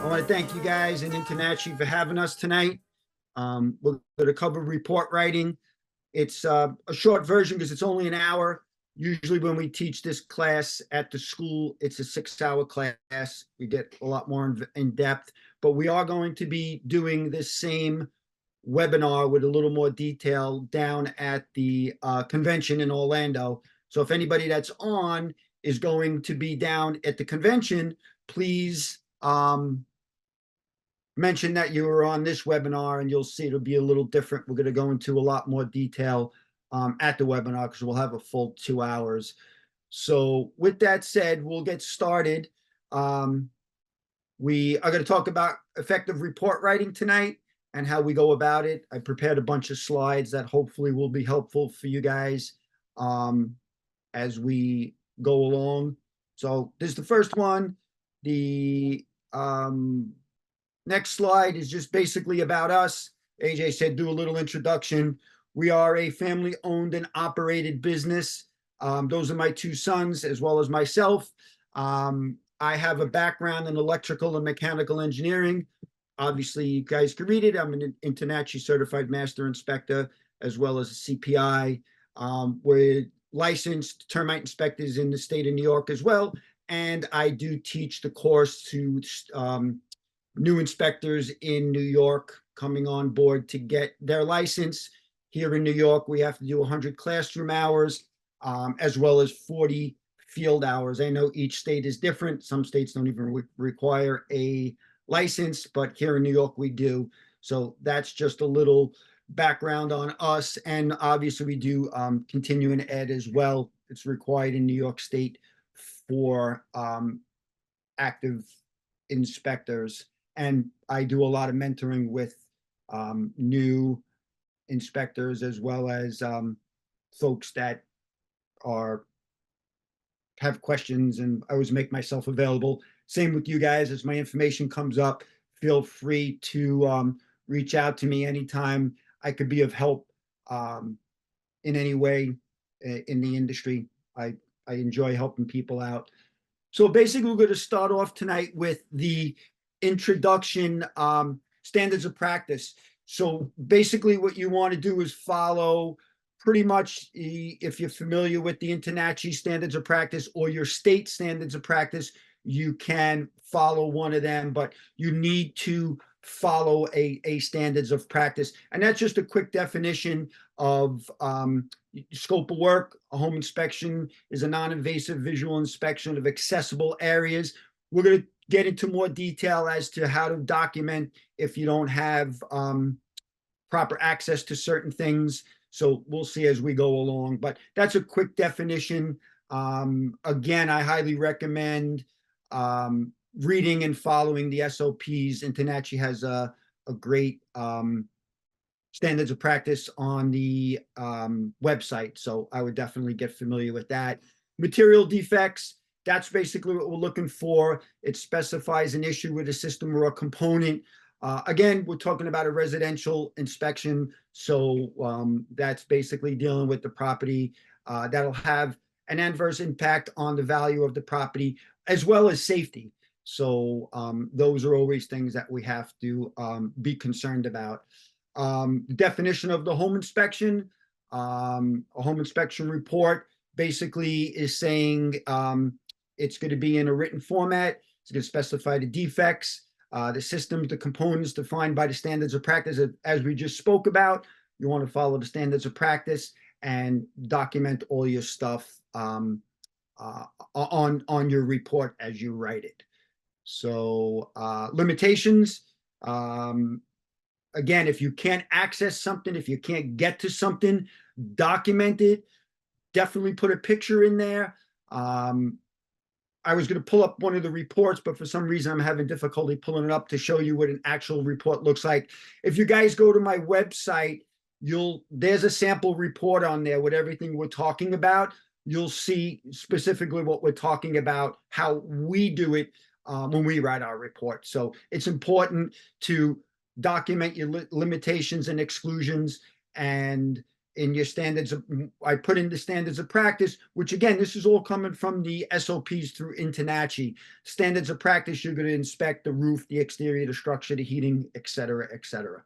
I want to thank you guys and InterNACHI for having us tonight. We're going to cover report writing. It's a short version because it's only an hour. Usually when we teach this class at the school, it's a 6-hour class. We get a lot more in depth, but we are going to be doing this same webinar with a little more detail down at the convention in Orlando. So if anybody that's on is going to be down at the convention, please mention that you were on this webinar, and you'll see it'll be a little different. We're going to go into a lot more detail at the webinar because we'll have a full 2 hours. So with that said, we'll get started. We are going to talk about effective report writing tonight and how we go about it. I prepared a bunch of slides that hopefully will be helpful for you guys as we go along. So this is the first one. The next slide is just basically about us. AJ said do a little introduction. We are a family-owned and operated business. Those are my two sons as well as myself. I have a background in electrical and mechanical engineering. Obviously, you guys can read it. I'm an InterNACHI certified master inspector as well as a CPI. We're licensed termite inspectors in the state of New York as well. And I do teach the course to new inspectors in New York coming on board to get their license. Here in New York, we have to do 100 classroom hours as well as 40 field hours. I know each state is different. Some states don't even require a license, but here in New York, we do. So that's just a little background on us. And obviously, we do continuing ed as well. It's required in New York State for active inspectors. And I do a lot of mentoring with new inspectors as well as folks that have questions, and I always make myself available. Same with you guys. As my information comes up, feel free to reach out to me anytime I could be of help in any way in the industry. I enjoy helping people out. So basically, we're going to start off tonight with the introduction standards of practice. So basically what you want to do is follow pretty much, if you're familiar with the InterNACHI standards of practice or your state standards of practice, you can follow one of them, but you need to follow a standards of practice. And that's just a quick definition of scope of work. A home inspection is a non-invasive visual inspection of accessible areas. We're going to get into more detail as to how to document if you don't have proper access to certain things. So we'll see as we go along, but that's a quick definition. Again, I highly recommend reading and following the SOPs. InterNACHI has a great standards of practice on the website, so I would definitely get familiar with that. Material defects, that's basically what we're looking for. It specifies an issue with a system or a component. Again, we're talking about a residential inspection, so that's basically dealing with the property that'll have an adverse impact on the value of the property as well as safety. So those are always things that we have to be concerned about. The definition of the home inspection, a home inspection report basically is saying it's going to be in a written format. It's going to specify the defects, the systems, the components defined by the standards of practice. As we just spoke about, you want to follow the standards of practice and document all your stuff on your report as you write it. So limitations, again, if you can't access something, if you can't get to something, document it. Definitely put a picture in there. I was going to pull up one of the reports, but for some reason I'm having difficulty pulling it up to show you what an actual report looks like. If you guys go to my website, there's a sample report on there with everything we're talking about. You'll see specifically what we're talking about, how we do it when we write our report. So it's important to document your limitations and exclusions, and in your standards of, I put in the standards of practice, which again, this is all coming from the SOPs through InterNACHI. Standards of practice, you're going to inspect the roof, the exterior, the structure, the heating, et cetera, et cetera.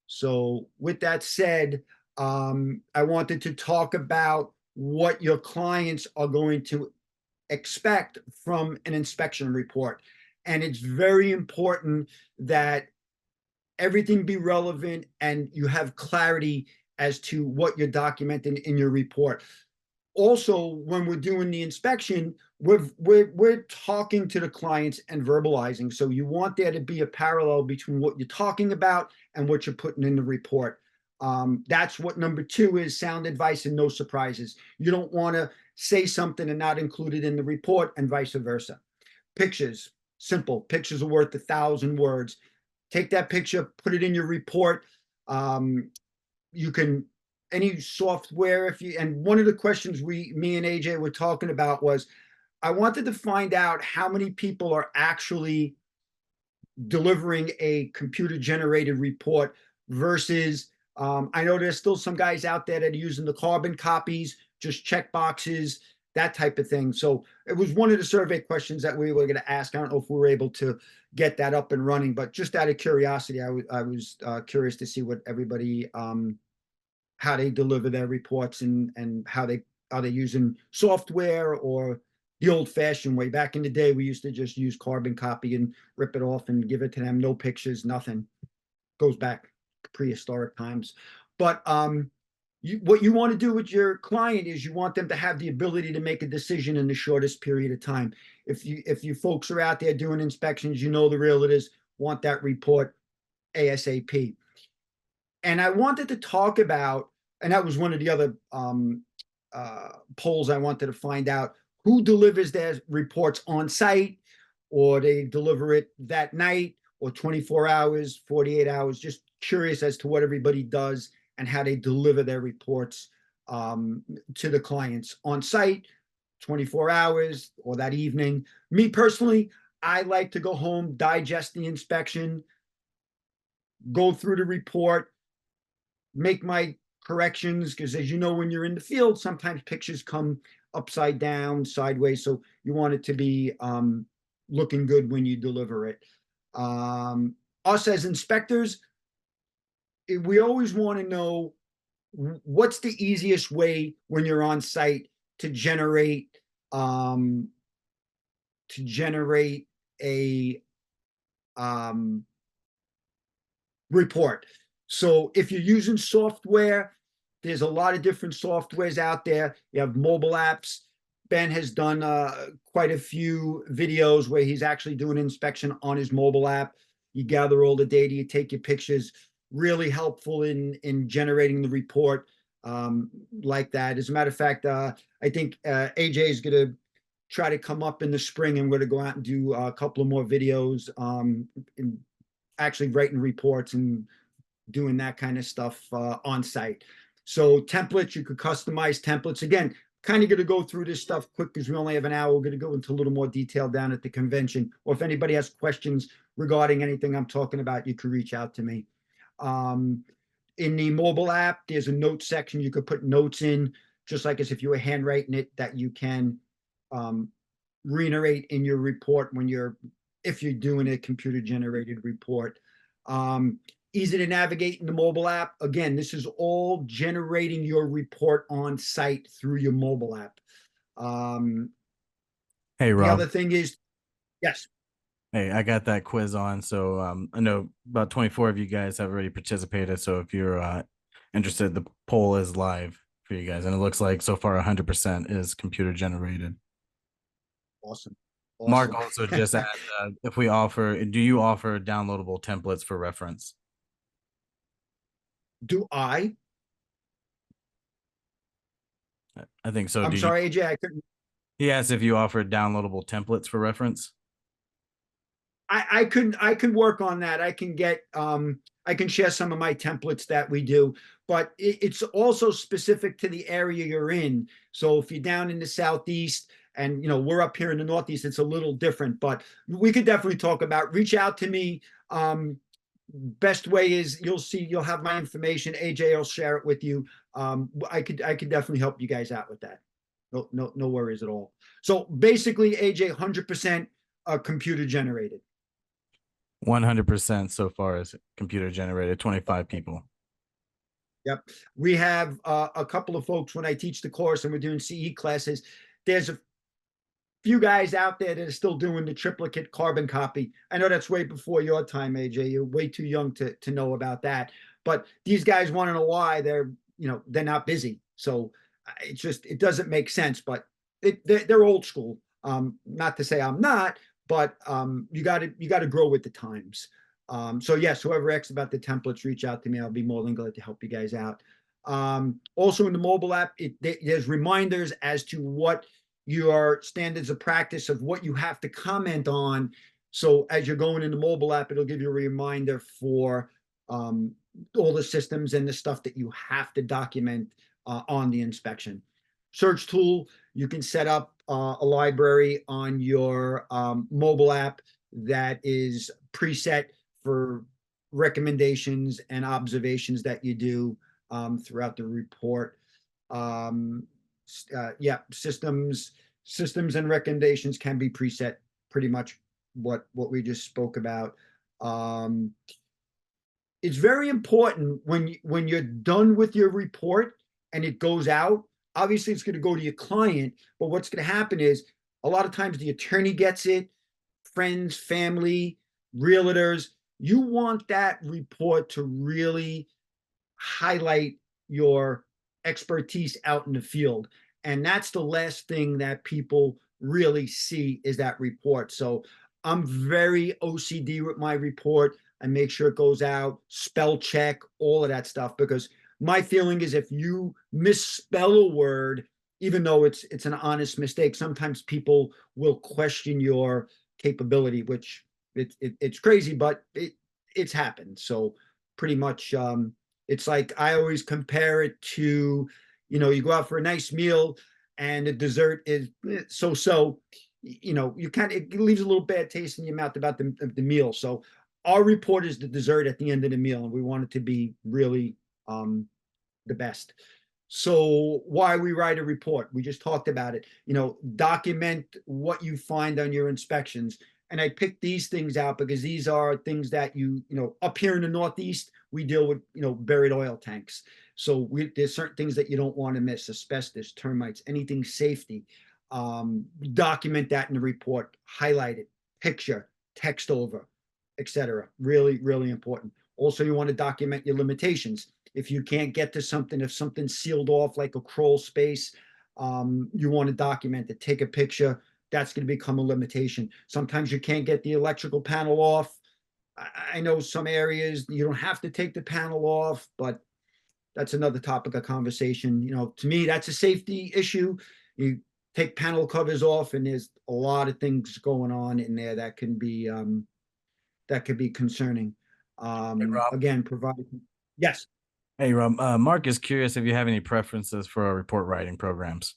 So with that said, I wanted to talk about what your clients are going to expect from an inspection report. And it's very important that everything be relevant and you have clarity as to what you're documenting in your report. Also, when we're doing the inspection, we're talking to the clients and verbalizing. So you want there to be a parallel between what you're talking about and what you're putting in the report. That's what number 2 is: sound advice and no surprises. You don't want to say something and not include it in the report, and vice versa. Pictures, simple. Pictures are worth 1,000 words. Take that picture, put it in your report. You can, any software, if you, and one of the questions me and AJ were talking about was, I wanted to find out how many people are actually delivering a computer generated report versus, I know there's still some guys out there that are using the carbon copies, just check boxes, that type of thing. So it was one of the survey questions that we were going to ask. I don't know if we were able to get that up and running, but just out of curiosity, I was curious to see what everybody, how they deliver their reports, and how they, are they using software or the old fashioned way. Back in the day, we used to just use carbon copy and rip it off and give it to them. No pictures, nothing. Goes back prehistoric times. But what you want to do with your client is you want them to have the ability to make a decision in the shortest period of time. If you folks are out there doing inspections, you know the real it is, want that report ASAP. And I wanted to talk about, and that was one of the other polls I wanted to find out, who delivers their reports on site, or they deliver it that night, or 24 hours, 48 hours. Just curious as to what everybody does and how they deliver their reports to the clients on site, 24 hours, or that evening. Me personally, I like to go home, digest the inspection, go through the report, make my corrections, because as you know, when you're in the field, sometimes pictures come upside down, sideways. So you want it to be looking good when you deliver it. Us as inspectors, we always want to know what's the easiest way when you're on site to generate a report. So if you're using software, there's a lot of different softwares out there. You have mobile apps. Ben has done quite a few videos where he's actually doing inspection on his mobile app. You gather all the data, you take your pictures. Really helpful in generating the report like that. As a matter of fact, I think AJ is going to try to come up in the spring, and we're going to go out and do a couple of more videos in actually writing reports and doing that kind of stuff on site. So templates, you could customize templates. Again, kind of going to go through this stuff quick because we only have an hour. We're going to go into a little more detail down at the convention. Or if anybody has questions regarding anything I'm talking about, you could reach out to me. In the mobile app, there's a note section. You could put notes in, just like as if you were handwriting it, that you can reiterate in your report if you're doing a computer generated report. Easy to navigate in the mobile app. Again, this is all generating your report on site through your mobile app. Hey, The Rob. other thing is, yes. Hey, I got that quiz on. So I know about 24 of you guys have already participated. So if you're interested, the poll is live for you guys. And it looks like so far 100% is computer generated. Awesome. Mark Awesome. also just asked if we offer, do you offer downloadable templates for reference? Do I? I think so. I'm Do you? sorry, AJ, I couldn't. He asked if you offer downloadable templates for reference. I can work on that. I can share some of my templates that we do, but it's also specific to the area you're in. So if you're down in the southeast and we're up here in the northeast, it's a little different, but we could definitely talk about, reach out to me. best way is you'll have my information. AJ will share it with you. I could definitely help you guys out with that. No worries at all. So basically, AJ, 100% computer generated. 100% so far is computer generated, 25 people. Yep. We have a couple of folks when I teach the course and we're doing CE classes. There's a few guys out there that are still doing the triplicate carbon copy. I know that's way before your time, AJ. You're way too young to know about that. But these guys want to know why they're not busy. So it doesn't make sense. But they're old school. Not to say I'm not, but you got to grow with the times. So yes, whoever asks about the templates, reach out to me. I'll be more than glad to help you guys out. Also in the mobile app, there's reminders as to what your standards of practice of what you have to comment on. So as you're going in the mobile app, it'll give you a reminder for all the systems and the stuff that you have to document on the inspection. Search tool, you can set up a library on your mobile app that is preset for recommendations and observations that you do throughout the report. Yeah, systems and recommendations can be preset, pretty much what we just spoke about. It's very important when you're done with your report and it goes out. Obviously, it's going to go to your client, but what's going to happen is a lot of times the attorney gets it, friends, family, realtors. You want that report to really highlight your expertise out in the field. And that's the last thing that people really see is that report. So I'm very OCD with my report. I make sure it goes out, spell check, all of that stuff, because my feeling is if you misspell a word, even though it's an honest mistake, sometimes people will question your capability, which it's crazy, but it's happened. So pretty much it's like I always compare it to, you go out for a nice meal and the dessert is so, it leaves a little bad taste in your mouth about the meal. So our report is the dessert at the end of the meal, and we want it to be really the best. So why we write a report? We just talked about it. Document what you find on your inspections. And I picked these things out because these are things that up here in the Northeast, we deal with, buried oil tanks. So there's certain things that you don't want to miss: asbestos, termites, anything safety. Document that in the report, highlight it, picture, text over, etc. Really, really important. Also, you want to document your limitations. If you can't get to something, if something's sealed off like a crawl space, you want to document it, take a picture. That's going to become a limitation. Sometimes you can't get the electrical panel off. I know some areas you don't have to take the panel off, but that's another topic of conversation. To me, that's a safety issue. You take panel covers off, and there's a lot of things going on in there that can be concerning. Hey, Rob. Again, provide. Yes. Hey, Rob. Mark is curious if you have any preferences for our report writing programs.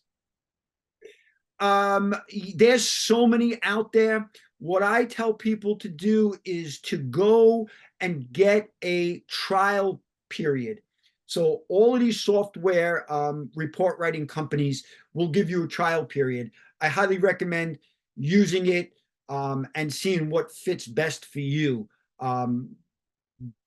There's so many out there. What I tell people to do is to go and get a trial period. So all of these software report writing companies will give you a trial period. I highly recommend using it and seeing what fits best for you.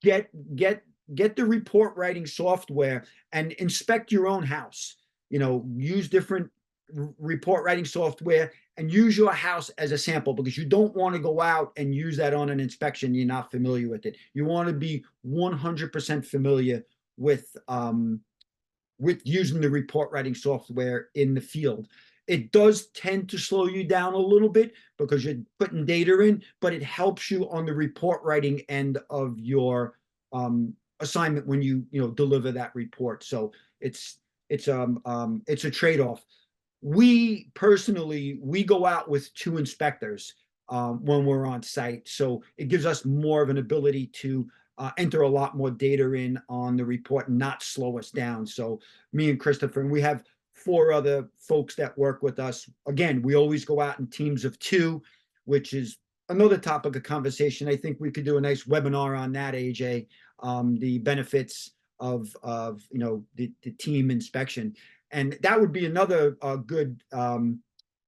Get the report writing software and inspect your own house. Use different report writing software and use your house as a sample, because you don't want to go out and use that on an inspection you're not familiar with it. You want to be 100% familiar with using the report writing software in the field. It does tend to slow you down a little bit because you're putting data in, but it helps you on the report writing end of your assignment when you deliver that report. So it's a trade-off. We personally go out with 2 inspectors when we're on site, so it gives us more of an ability to enter a lot more data in on the report and not slow us down. So me and Christopher, and we have 4 other folks that work with us. Again, we always go out in teams of 2, which is another topic of conversation. I think we could do a nice webinar on that, AJ. The benefits of the team inspection, and that would be another good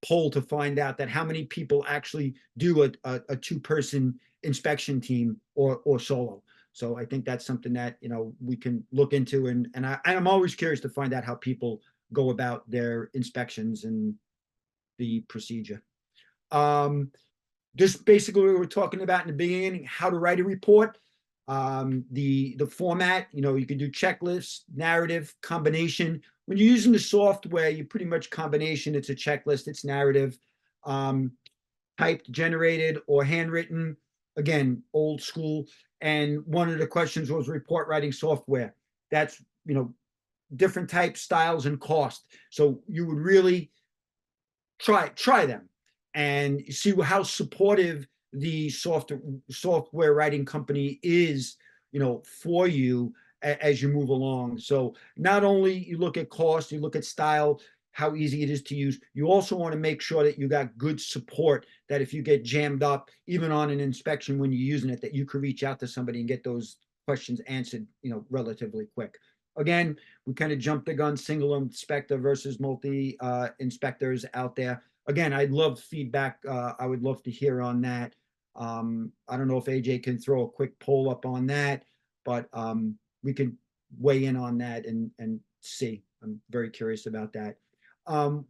poll to find out that how many people actually do a two-person inspection team or solo. So I think that's something that we can look into, and I'm always curious to find out how people go about their inspections and the procedure. Just basically what we were talking about in the beginning, how to write a report. The format, you can do checklists, narrative, combination. When you're using the software, you pretty much combination. It's a checklist, it's narrative, typed, generated, or handwritten. Again, old school. And one of the questions was report writing software. That's different types, styles, and cost. So you would really try them and see how supportive the software writing company is, for you as you move along. So not only you look at cost, you look at style, how easy it is to use. You also want to make sure that you got good support, that if you get jammed up, even on an inspection when you're using it, that you could reach out to somebody and get those questions answered, relatively quick. Again, we kind of jumped the gun, single inspector versus multi inspectors out there. Again, I'd love feedback. I would love to hear on that. I don't know if AJ can throw a quick poll up on that, but we can weigh in on that and see. I'm very curious about that.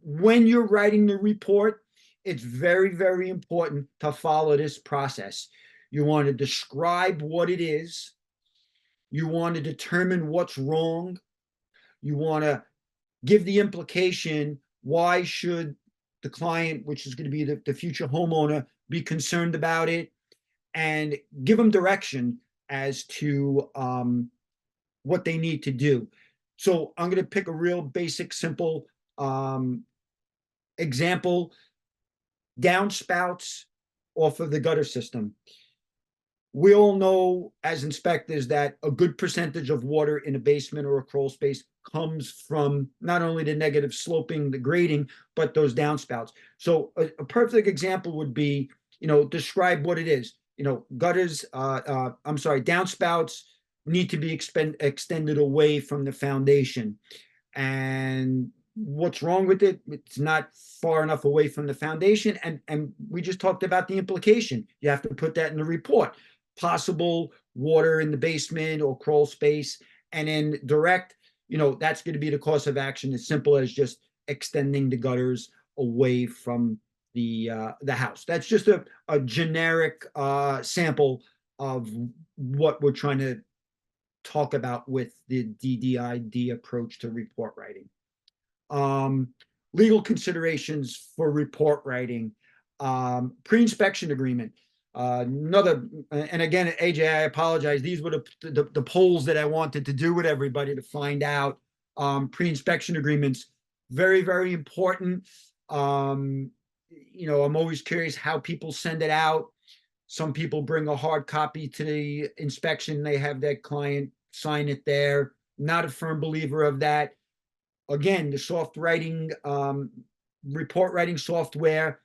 When you're writing the report, it's very, very important to follow this process. You want to describe what it is. You want to determine what's wrong. You want to give the implication. Why should the client, which is going to be the future homeowner, be concerned about it, and give them direction as to what they need to do. So I'm going to pick a real basic, simple example: downspouts off of the gutter system. We all know as inspectors that a good percentage of water in a basement or a crawl space comes from not only the negative sloping, the grading, but those downspouts. So a perfect example would be, describe what it is. Gutters, downspouts need to be extended away from the foundation. And what's wrong with it? It's not far enough away from the foundation. And we just talked about the implication. You have to put that in the report. Possible water in the basement or crawl space, and then direct, that's going to be the course of action, as simple as just extending the gutters away from the house. That's just a generic sample of what we're trying to talk about with the DDID approach to report writing. Legal considerations for report writing, pre-inspection agreement. And again, AJ, I apologize. These were the polls that I wanted to do with everybody to find out. Pre-inspection agreements, very, very important. I'm always curious how people send it out. Some people bring a hard copy to the inspection. They have their client sign it there. Not a firm believer of that. Again, the soft writing, report writing software,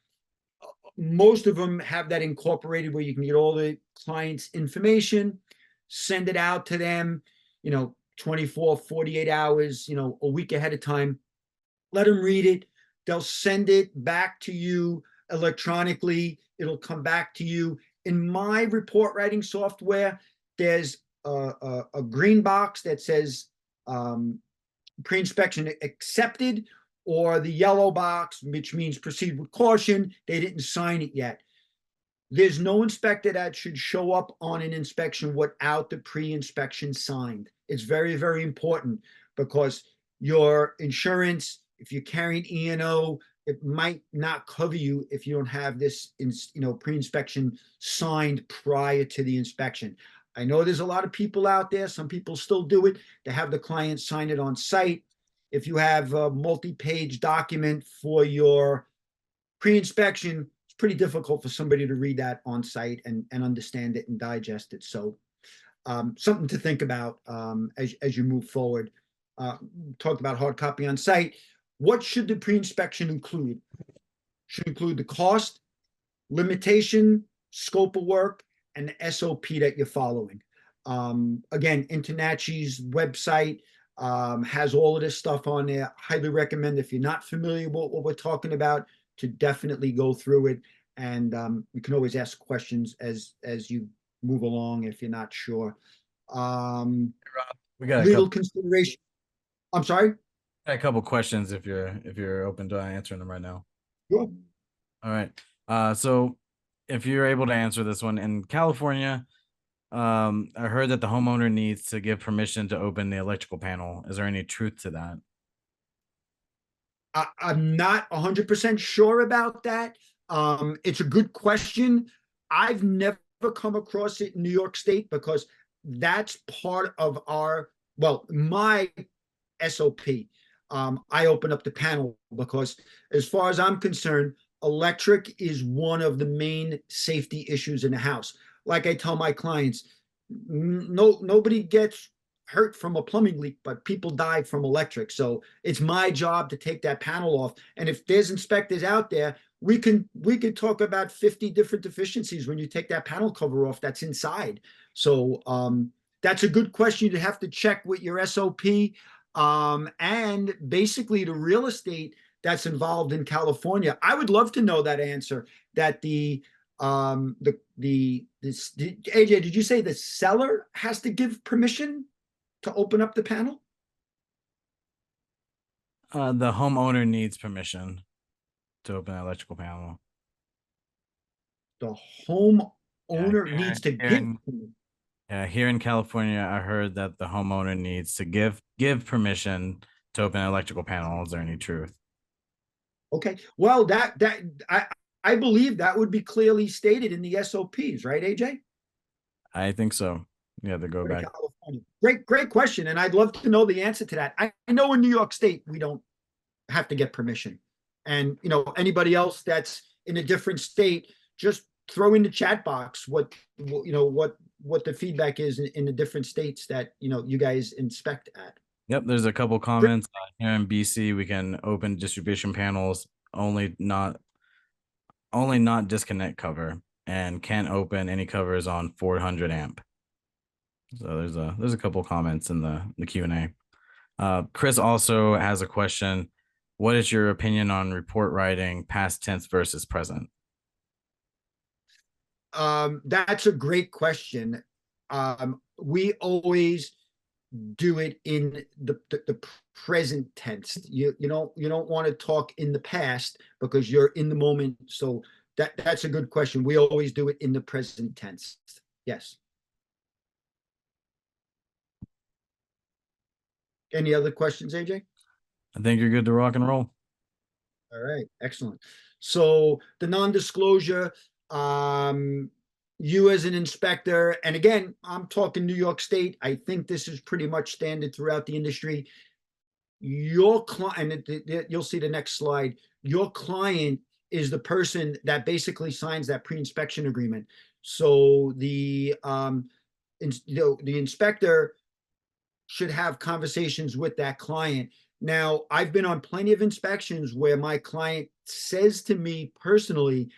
most of them have that incorporated where you can get all the client's information, send it out to them, 24, 48 hours, a week ahead of time. Let them read it. They'll send it back to you electronically. It'll come back to you. In my report writing software, there's a green box that says pre-inspection accepted, or the yellow box, which means proceed with caution. They didn't sign it yet. There's no inspector that should show up on an inspection without the pre-inspection signed. It's very, very important, because your insurance, if you're carrying E&O, it might not cover you if you don't have this, pre-inspection signed prior to the inspection. I know there's a lot of people out there, some people still do it, they have the client sign it on site. If you have a multi-page document for your pre-inspection, it's pretty difficult for somebody to read that on site and understand it and digest it. So something to think about as you move forward. Talked about hard copy on site. What should the pre-inspection include? Should include the cost, limitation, scope of work, and the SOP that you're following. Again, InterNACHI's website has all of this stuff on there. Highly recommend, if you're not familiar with what we're talking about, to definitely go through it. And you can always ask questions as you move along if you're not sure. We got a Legal couple, consideration. I'm sorry. questions if you're open to answering them right now. Sure. All right. So if you're able to answer this one, in California, I heard that the homeowner needs to give permission to open the electrical panel. Is there any truth to that? I'm not 100% sure about that. It's a good question. I've never come across it in New York State because that's part of my SOP. I open up the panel because, as far as I'm concerned, electric is one of the main safety issues in the house. Like I tell my clients, nobody gets hurt from a plumbing leak, but people die from electric. So it's my job to take that panel off. And if there's inspectors out there, we could talk about 50 different deficiencies when you take that panel cover off that's inside. So that's a good question. You have to check with your SOP. And basically the real estate that's involved in California. I would love to know that answer. That AJ, did you say the seller has to give permission to open up the panel? The homeowner needs permission to open an electrical panel. The Yeah, homeowner needs to give. here in California, I heard that the homeowner needs to give permission to open an electrical panel. Is there any truth? Okay, well, I believe that would be clearly stated in the SOPs, right, AJ? I think so. Yeah, to go back. California. Great question, and I'd love to know the answer to that. I know in New York State we don't have to get permission, and anybody else that's in a different state, just throw in the chat box what the feedback is in the different states that you guys inspect at. Yep, there's a couple comments here in BC. We can open distribution panels, only not disconnect cover, and can't open any covers on 400 amp. So there's a couple comments in the Q&A. Chris also has a question. What is your opinion on report writing past tense versus present? That's a great question. We always do it in the present tense. You don't want to talk in the past because you're in the moment. So that's a good question. We always do it in the present tense. Yes. Any other questions, AJ? I think you're good to rock and roll. All right, excellent. So the non-disclosure, you as an inspector, and again, I'm talking New York State. I think this is pretty much standard throughout the industry. Your client, you'll see the next slide. Your client is the person that basically signs that pre-inspection agreement. So the inspector should have conversations with that client. Now, I've been on plenty of inspections where my client says to me personally,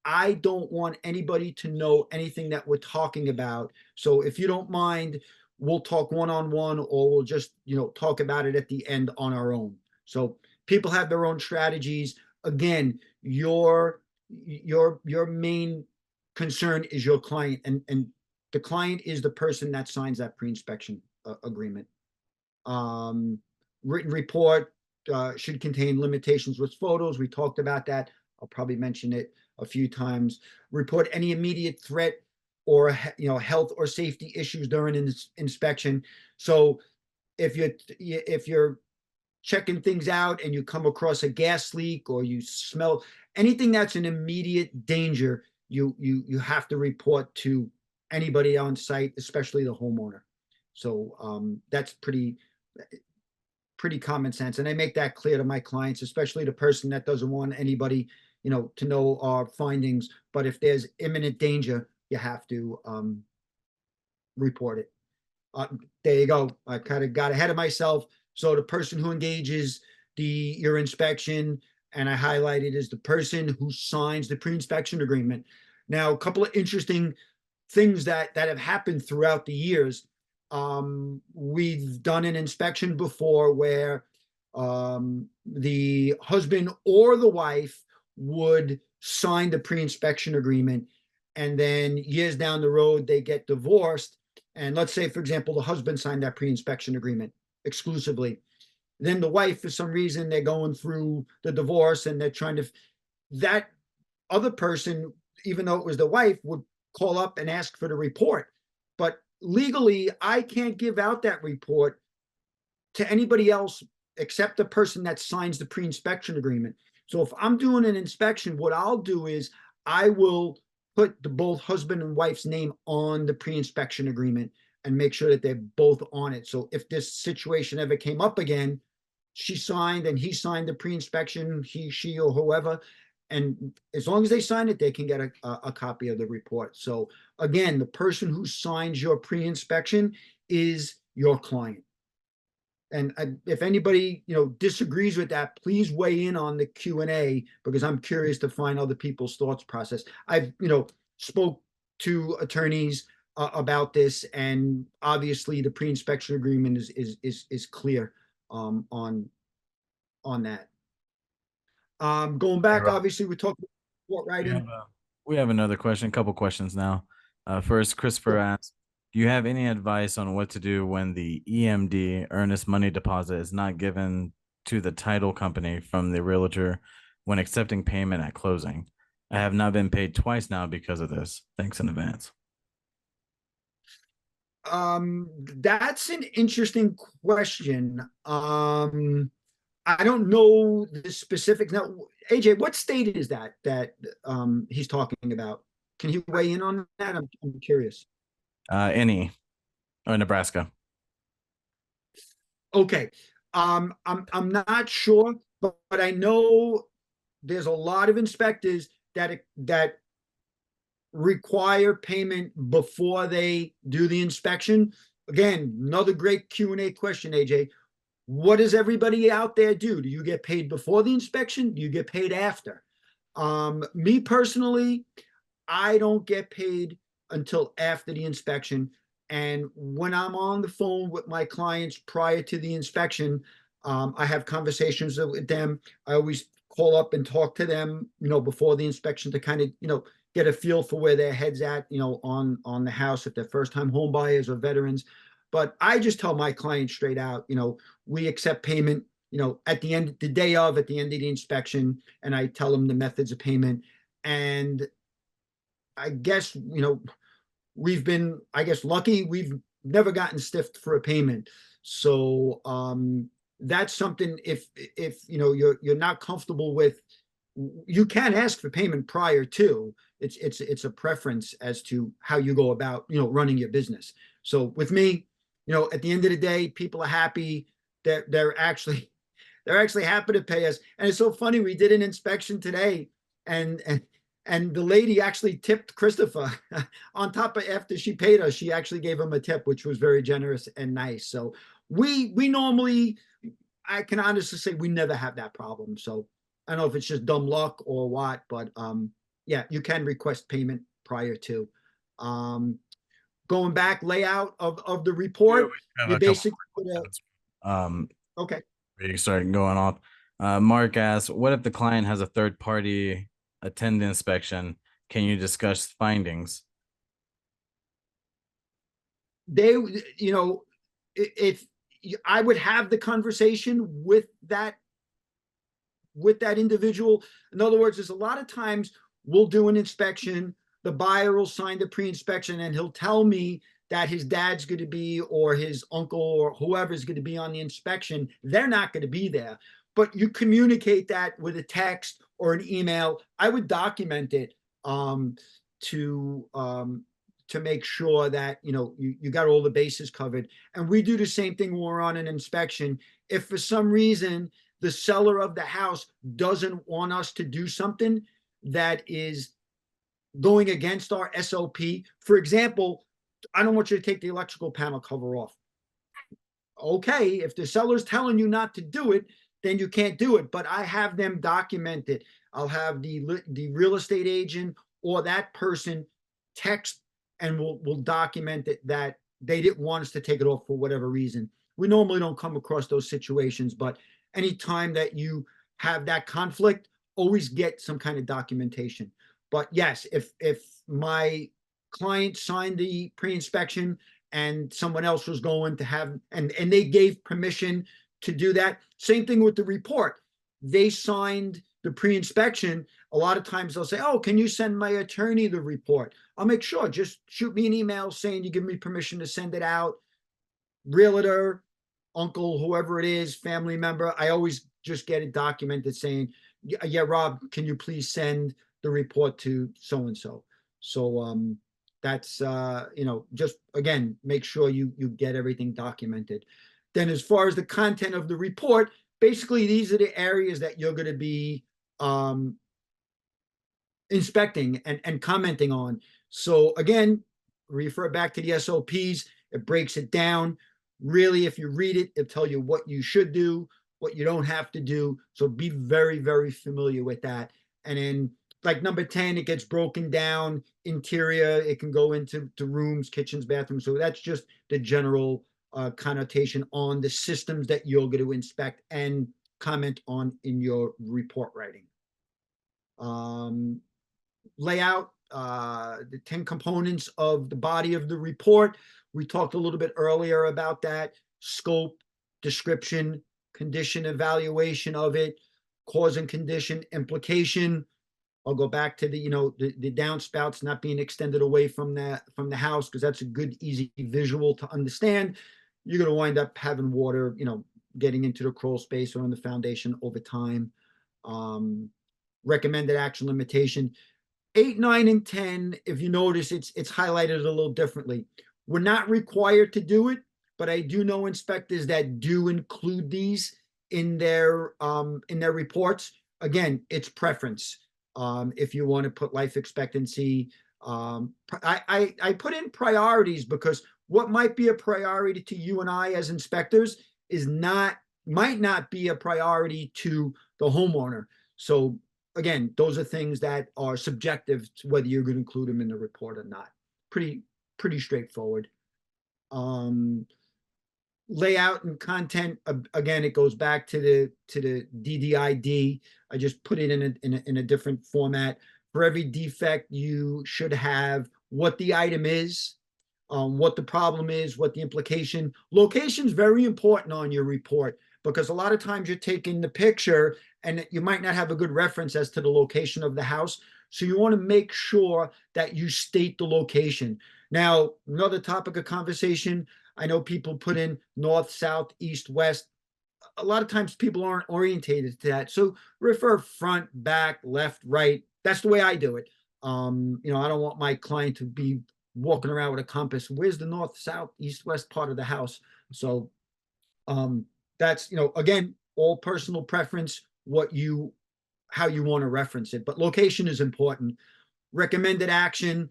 I don't want anybody to know anything that we're talking about. So if you don't mind, we'll talk one-on-one, or we'll just, talk about it at the end on our own. So people have their own strategies. Again, your main concern is your client, and the client is the person that signs that pre-inspection agreement. Written report should contain limitations with photos. We talked about that. I'll probably mention it a few times. Report any immediate threat or health or safety issues during an inspection. So if you're checking things out and you come across a gas leak or you smell anything that's an immediate danger, you have to report to anybody on site, especially the homeowner. So that's pretty common sense, and I make that clear to my clients, especially the person that doesn't want anybody to know our findings. But if there's imminent danger, you have to report it. There you go. I kind of got ahead of myself. So the person who engages your inspection, and I highlighted, is the person who signs the pre-inspection agreement. Now, a couple of interesting things that have happened throughout the years. We've done an inspection before where the husband or the wife would sign the pre-inspection agreement, and then years down the road they get divorced. And let's say, for example, the husband signed that pre-inspection agreement exclusively. Then the wife, for some reason, they're going through the divorce and they're trying to, that other person, even though it was the wife, would call up and ask for the report. But legally, I can't give out that report to anybody else except the person that signs the pre-inspection agreement. So if I'm doing an inspection, what I'll do is I will put the both husband and wife's name on the pre-inspection agreement and make sure that they're both on it. So if this situation ever came up again, she signed and he signed the pre-inspection, he, she, or whoever, and as long as they sign it, they can get a copy of the report. So again, the person who signs your pre-inspection is your client. And if anybody, disagrees with that, please weigh in on the Q&A, because I'm curious to find other people's thoughts process. I've, spoke to attorneys about this, and obviously the pre-inspection agreement is clear on that. Going Hey, back, Rob, obviously we talked about report we have writing. we have another question, a couple questions now. First, Christopher Sure. asks, do you have any advice on what to do when the EMD, earnest money deposit, is not given to the title company from the realtor when accepting payment at closing? I have not been paid twice now because of this. Thanks in advance. That's an interesting question. I don't know the specifics. Now, AJ, what state is that he's talking about? Can he weigh in on that? I'm curious. Any or Nebraska? Okay. I'm not sure, but I know there's a lot of inspectors that require payment before they do the inspection. Again, another great Q&A question, AJ. What does everybody out there do? Do you get paid before the inspection? Do you get paid after? Me personally, I don't get paid until after the inspection. And when I'm on the phone with my clients prior to the inspection, I have conversations with them. I always call up and talk to them, before the inspection to kind of, get a feel for where their head's at, on the house, if they're first time home buyers or veterans. But I just tell my clients straight out, we accept payment, at the end, the day of, at the end of the inspection, and I tell them the methods of payment. And I guess, we've been, I guess, lucky. We've never gotten stiffed for a payment. So that's something, if you're not comfortable with, you can ask for payment prior to. It's a preference as to how you go about, running your business. So with me, at the end of the day, people are happy. They're actually happy to pay us. And it's so funny. We did an inspection today, and the lady actually tipped Christopher on top of, after she paid us, she actually gave him a tip, which was very generous and nice. So we normally, I can honestly say we never have that problem. So I don't know if it's just dumb luck or what, but yeah, you can request payment prior to. Going back, layout of the Yeah, we report, have you a couple basically put a, questions. okay. You start going off. Mark asks, what if the client has a third party attend the inspection? Can you discuss findings? They, if I would have the conversation with that individual. In other words, there's a lot of times we'll do an inspection, the buyer will sign the pre-inspection, and he'll tell me that his dad's going to be, or his uncle, or whoever's going to be on the inspection. They're not going to be there, but you communicate that with a text or an email. I would document it to make sure that you got all the bases covered. And we do the same thing when we're on an inspection. If for some reason the seller of the house doesn't want us to do something that is going against our SOP. For example, I don't want you to take the electrical panel cover off. Okay, if the seller's telling you not to do it, then you can't do it. But I have them document it. I'll have the real estate agent or that person text and will document that they didn't want us to take it off for whatever reason. We normally don't come across those situations, but anytime that you have that conflict, always get some kind of documentation. But yes, if my client signed the pre-inspection and someone else was going to have, and they gave permission to do that, same thing with the report. They signed the pre-inspection. A lot of times they'll say, oh, can you send my attorney the report? I'll make sure, just shoot me an email saying you give me permission to send it out. Realtor, uncle, whoever it is, family member, I always just get it documented saying, yeah, Rob, can you please send the report to so-and-so? So that's just again, make sure you get everything documented. Then as far as the content of the report, basically these are the areas that you're going to be inspecting and commenting on. So again, refer back to the SOPs. It breaks it down. Really, if you read it, it'll tell you what you should do, what you don't have to do. So be very, very familiar with that. And then like number 10, it gets broken down, interior, it can go into rooms, kitchens, bathrooms. So that's just the general connotation on the systems that you're going to inspect and comment on in your report writing. Layout, the 10 components of the body of the report. We talked a little bit earlier about that. Scope, description, condition evaluation of it, cause and condition, implication. I'll go back to the downspouts not being extended away from the house, because that's a good, easy visual to understand. You're going to wind up having water, getting into the crawl space or on the foundation over time. Recommended action limitation. 8, 9, and 10, if you notice, it's highlighted a little differently. We're not required to do it, but I do know inspectors that do include these in their reports. Again, it's preference. If you want to put life expectancy, I put in priorities because what might be a priority to you and I as inspectors might not be a priority to the homeowner. So again, those are things that are subjective to whether you're going to include them in the report or not. Pretty straightforward. Layout and content, again, it goes back to the DDID. I just put it in a different format. For every defect, you should have what the item is, what the problem is, what the implication. Location is very important on your report, because a lot of times you're taking the picture and you might not have a good reference as to the location of the house. So you want to make sure that you state the location. Now, another topic of conversation, I know people put in north, south, east, west. A lot of times people aren't orientated to that. So refer front, back, left, right. That's the way I do it. I don't want my client to be walking around with a compass. Where's the north, south, east, west part of the house? So that's, again, all personal preference, how you want to reference it. But location is important. Recommended action,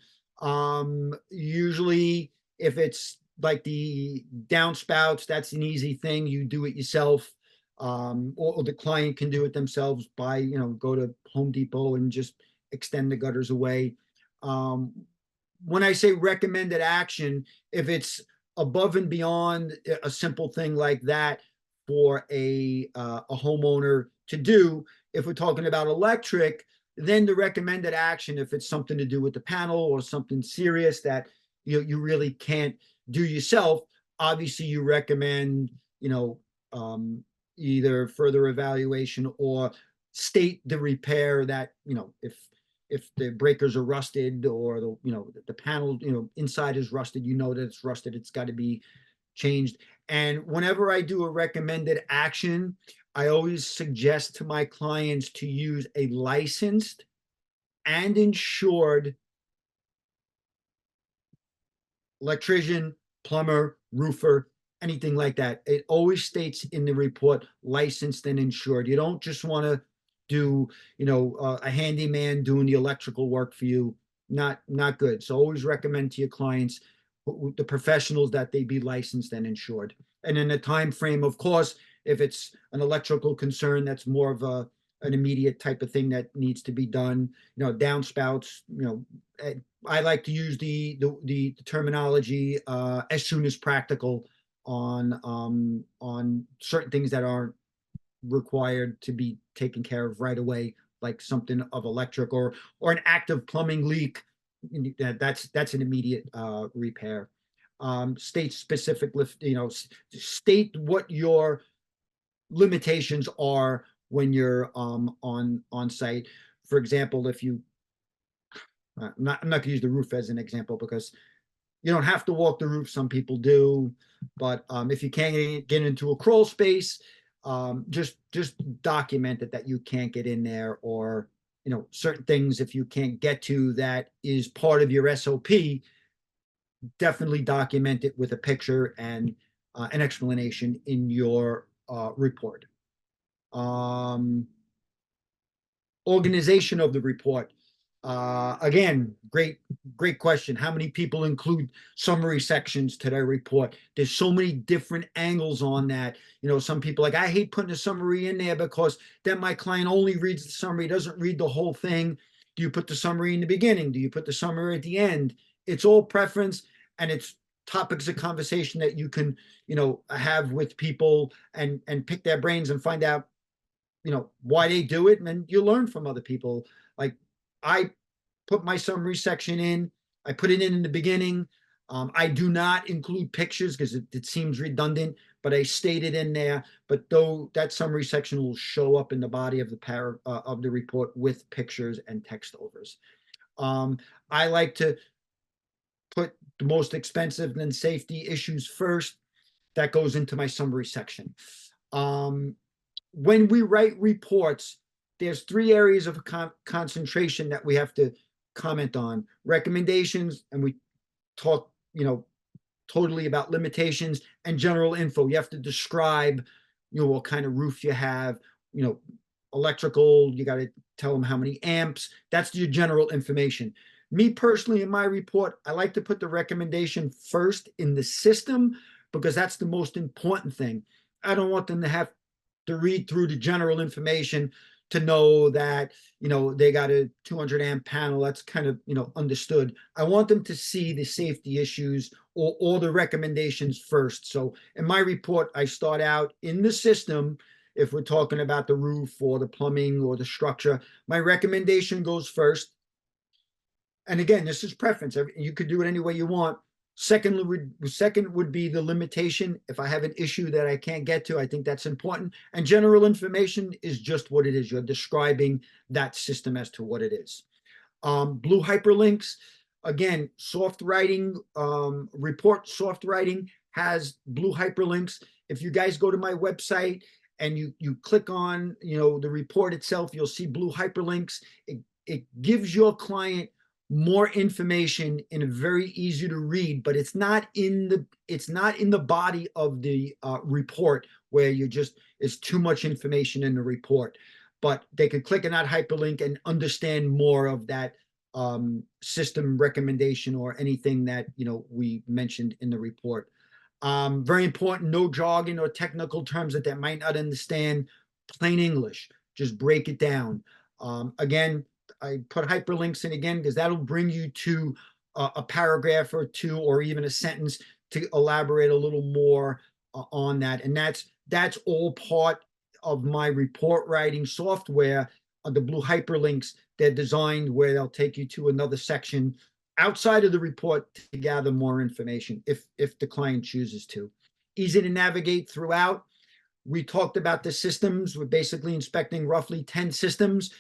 usually if it's like the downspouts, that's an easy thing. You do it yourself, or the client can do it themselves by, go to Home Depot and just extend the gutters away. When I say recommended action, if it's above and beyond a simple thing like that for a homeowner to do, if we're talking about electric, then the recommended action, if it's something to do with the panel or something serious that you really can't do yourself, obviously you recommend either further evaluation or state the repair that if the breakers are rusted or the panel inside is rusted, that it's rusted, it's got to be changed. And whenever I do a recommended action, I always suggest to my clients to use a licensed and insured electrician, plumber, roofer, anything like that. It always states in the report, licensed and insured. You don't just want to do, a handyman doing the electrical work for you. Not good. So always recommend to your clients, the professionals, that they be licensed and insured. And in a time frame, of course, if it's an electrical concern, that's more of a an immediate type of thing that needs to be done. Downspouts, I like to use the terminology as soon as practical on certain things that aren't required to be taken care of right away, like something of electric or an active plumbing leak. That's an immediate repair. State specific lift, state what your limitations are when you're on site. For example, if you I'm not gonna use the roof as an example because you don't have to walk the roof. Some people do, but if you can't get into a crawl space, just document it that you can't get in there, or certain things if you can't get to that is part of your SOP. Definitely document it with a picture and an explanation in your report. Organization of the report. Again, great question. How many people include summary sections to their report? There's so many different angles on that. Some people I hate putting a summary in there because then my client only reads the summary, doesn't read the whole thing. Do you put the summary in the beginning? Do you put the summary at the end? It's all preference, and it's topics of conversation that you can, have with people and pick their brains and find out, why they do it, and then you learn from other people. Like I put my summary section in, I put it in the beginning. I do not include pictures because it seems redundant, but I state it in there. But though that summary section will show up in the body of the report with pictures and text overs. I like to put the most expensive and safety issues first. That goes into my summary section. When we write reports, there's three areas of concentration that we have to comment on: recommendations, and we talk, totally about limitations, and general info. You have to describe, what kind of roof you have, electrical, you got to tell them how many amps. That's your general information. Me personally, in my report, I like to put the recommendation first in the system because that's the most important thing. I don't want them to have to read through the general information to know that, they got a 200 amp panel. That's kind of, understood. I want them to see the safety issues or the recommendations first. So in my report, I start out in the system. If we're talking about the roof or the plumbing or the structure, my recommendation goes first. And again, this is preference. You could do it any way you want. Second would be the limitation. If I have an issue that I can't get to, I think that's important. And general information is just what it is. You're describing that system as to what it is. Blue hyperlinks, again, soft writing, report soft writing has blue hyperlinks. If you guys go to my website and you click on, the report itself, you'll see blue hyperlinks. It gives your client more information in a very easy to read, but it's not in the body of the report where it's too much information in the report. But they could click on that hyperlink and understand more of that system recommendation or anything that we mentioned in the report. Very important: no jargon or technical terms that they might not understand. Plain English, just break it down. Again, I put hyperlinks in again because that'll bring you to a paragraph or two or even a sentence to elaborate a little more on that. And that's all part of my report writing software. The blue hyperlinks, they're designed where they'll take you to another section outside of the report to gather more information if the client chooses to. Easy to navigate throughout. We talked about the systems. We're basically inspecting roughly 10 systems.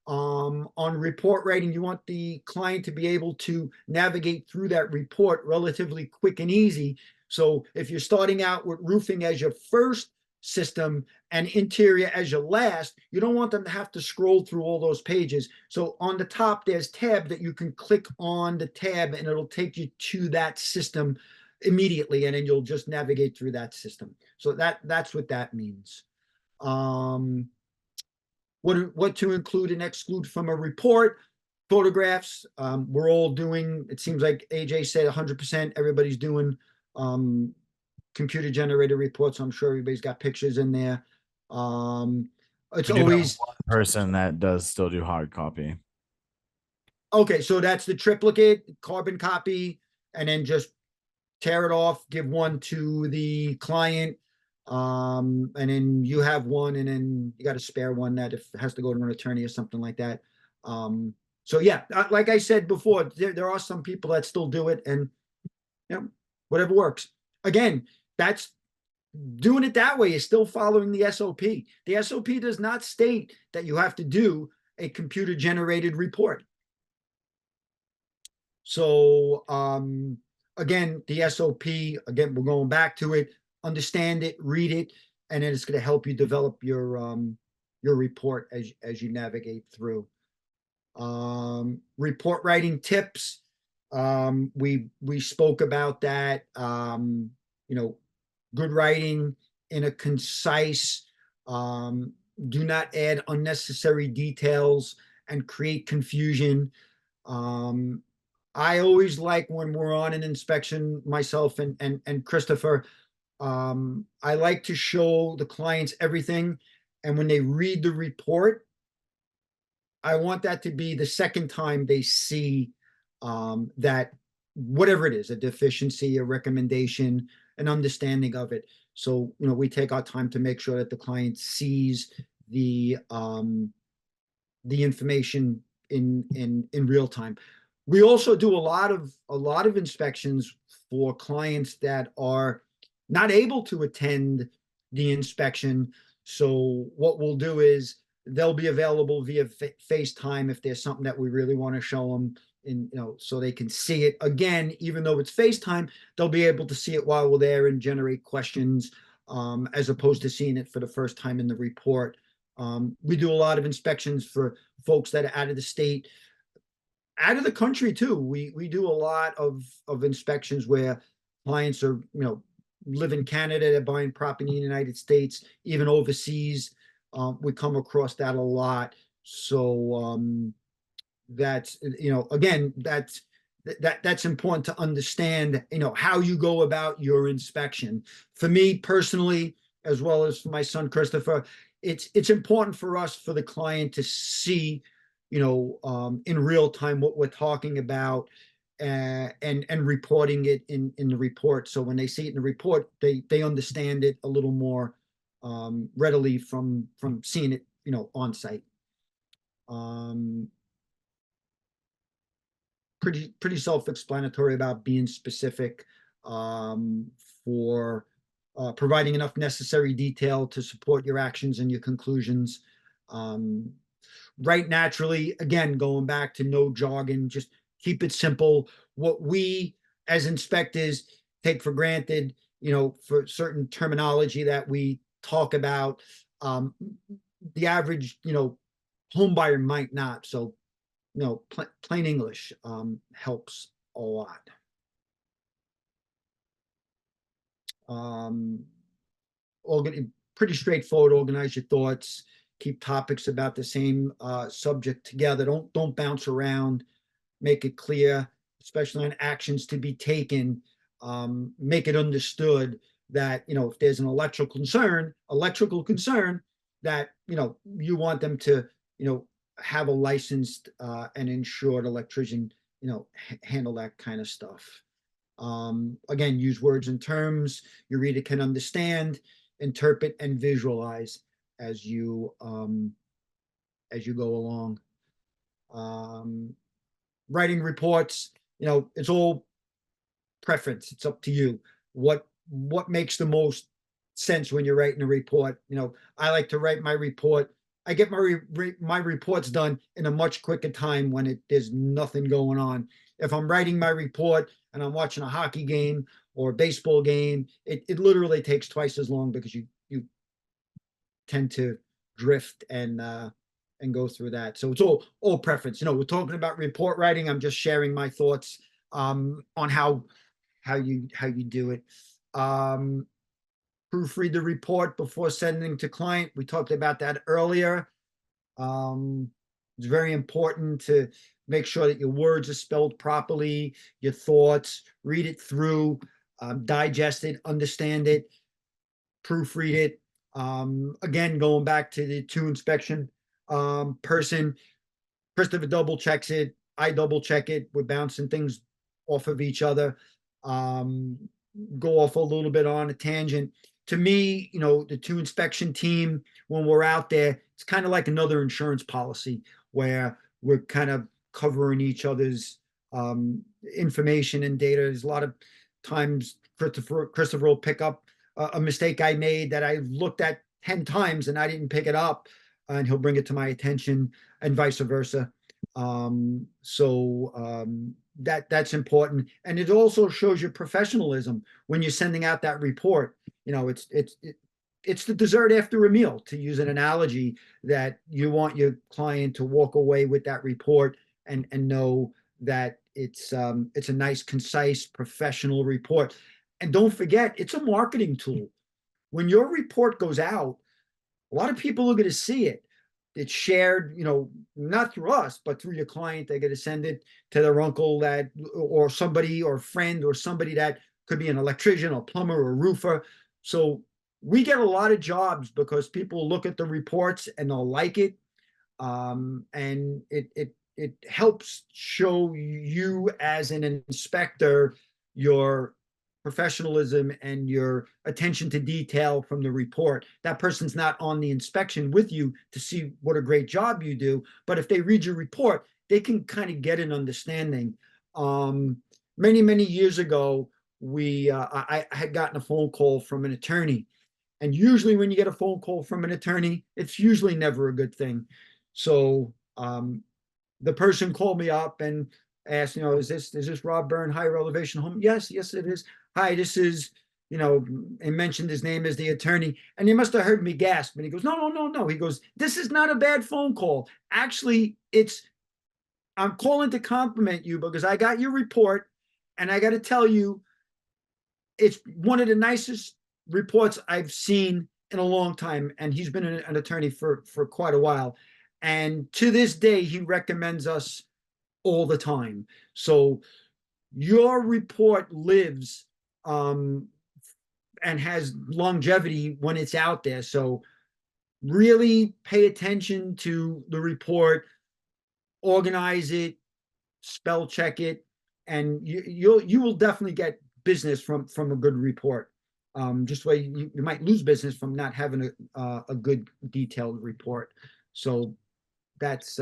On report writing, you want the client to be able to navigate through that report relatively quick and easy. So if you're starting out with roofing as your first system and interior as your last, you don't want them to have to scroll through all those pages. So on the top, there's tab that you can click on the tab and it'll take you to that system immediately, and then you'll just navigate through that system. So that's what that means. What to include and exclude from a report: photographs. We're all doing, it seems like AJ said 100%, everybody's doing computer generated reports. I'm sure everybody's got pictures in there. It's We do have always, one person that does still do hard copy. okay, so that's the triplicate, carbon copy, and then just tear it off, give one to the client. And then you have one, and then you got a spare one that if it has to go to an attorney or something like that. So yeah, like I said before, there are some people that still do it, and you know, whatever works. Again, that's doing it that way is still following the SOP. The SOP does not state that you have to do a computer generated report. So again, the SOP, again, we're going back to it, understand it, read it, and then it's going to help you develop your report as you navigate through. Report writing tips. We spoke about that. You know, good writing in a concise, do not add unnecessary details and create confusion. Um, I always like when we're on an inspection, myself and Christopher, I like to show the clients everything. And when they read the report, I want that to be the second time they see that whatever it is, a deficiency, a recommendation, an understanding of it. So, you know, we take our time to make sure that the client sees the information in real time. We also do a lot of inspections for clients that are not able to attend the inspection. So what we'll do is they'll be available via FaceTime if there's something that we really want to show them, in, you know, so they can see it again. Even though it's FaceTime, they'll be able to see it while we're there and generate questions, as opposed to seeing it for the first time in the report. We do a lot of inspections for folks that are out of the state, out of the country too. We do a lot of inspections where clients are, you know, live in Canada, they're buying property in the United States, even overseas. We come across that a lot. So that's, you know, again, that's important to understand, you know, how you go about your inspection. For me personally, as well as for my son Christopher, it's important for us, for the client to see, you know, in real time what we're talking about, and reporting it in the report. So when they see it in the report, they understand it a little more readily from seeing it, you know, on site. Um, pretty self-explanatory about being specific, um, for providing enough necessary detail to support your actions and your conclusions. Um, Write naturally, again, going back to no jargon, just keep it simple. What we as inspectors take for granted, you know, for certain terminology that we talk about, um, the average, you know, home buyer might not. So, you know, plain English helps a lot. Um, Pretty straightforward. Organize your thoughts. Keep topics about the same subject together. Don't bounce around. Make it clear, especially on actions to be taken. Make it understood that, you know, if there's an electrical concern, that, you know, you want them to, you know, have a licensed and insured electrician, you know, handle that kind of stuff. Again, use words and terms your reader can understand, interpret, and visualize as you go along. Um, Writing reports, you know, it's all preference. It's up to you. What makes the most sense when you're writing a report? You know, I like to write my report. I get my reports done in a much quicker time when there's nothing going on. If I'm writing my report and I'm watching a hockey game or a baseball game, it literally takes twice as long, because you tend to drift and go through that. So it's all preference. You know, we're talking about report writing. I'm just sharing my thoughts on how you do it. Proofread the report before sending to client. We talked about that earlier. It's very important to make sure that your words are spelled properly, your thoughts, read it through, digest it, understand it, proofread it. Again, going back to the two inspection person, Christopher double checks it. I double check it. We're bouncing things off of each other. Um, go off a little bit on a tangent. To me, the two inspection team, when we're out there, it's kind of like another insurance policy where we're kind of covering each other's information and data. There's a lot of times Christopher will pick up a mistake I made that I looked at 10 times and I didn't pick it up, and he'll bring it to my attention, and vice versa. That's important, and it also shows your professionalism when you're sending out that report. It's the dessert after a meal, to use an analogy, that you want your client to walk away with that report and know that it's a nice, concise, professional report. And don't forget, it's a marketing tool. When your report goes out, a lot of people are going to see it. It's shared, not through us, but through your client. They're going to send it to their uncle that, or somebody, or friend, or somebody that could be an electrician, or plumber, or roofer. So we get a lot of jobs because people look at the reports and they'll like it. And it helps show you as an inspector your professionalism and your attention to detail from the report. That person's not on the inspection with you to see what a great job you do, but if they read your report, they can kind of get an understanding. Many years ago, I had gotten a phone call from an attorney, and usually when you get a phone call from an attorney, it's usually never a good thing. So the person called me up and asked, is this Rob Bryne higher elevation home? Yes, it is. Hi, this is, and mentioned his name as the attorney. And he must have heard me gasp. And he goes, no. He goes, this is not a bad phone call. Actually, I'm calling to compliment you because I got your report, and I got to tell you, it's one of the nicest reports I've seen in a long time. And he's been an attorney for quite a while. And to this day, he recommends us all the time. So your report lives and has longevity when it's out there. So really pay attention to the report, organize it, spell check it, and you will definitely get business from a good report. Just where you might lose business from not having a good detailed report. So that's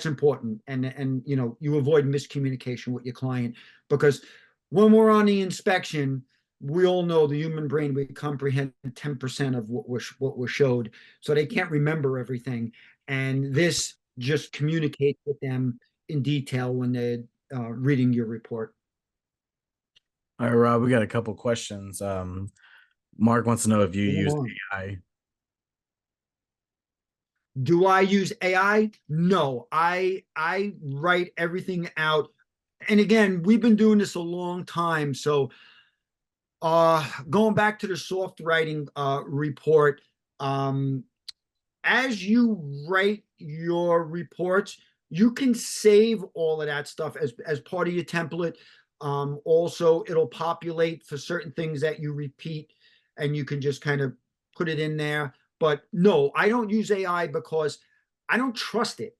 important, and you avoid miscommunication with your client, because when we're on the inspection, we all know the human brain, we comprehend 10% of what we're showed, so they can't remember everything, and this just communicates with them in detail when they're reading your report. All right, Rob, we got a couple questions. Mark wants to know if you Hold use on. AI. Do I use AI? No, I write everything out. And again, we've been doing this a long time. So going back to the soft writing report, as you write your reports, you can save all of that stuff as part of your template. Also, it'll populate for certain things that you repeat, and you can just kind of put it in there. But no, I don't use AI because I don't trust it.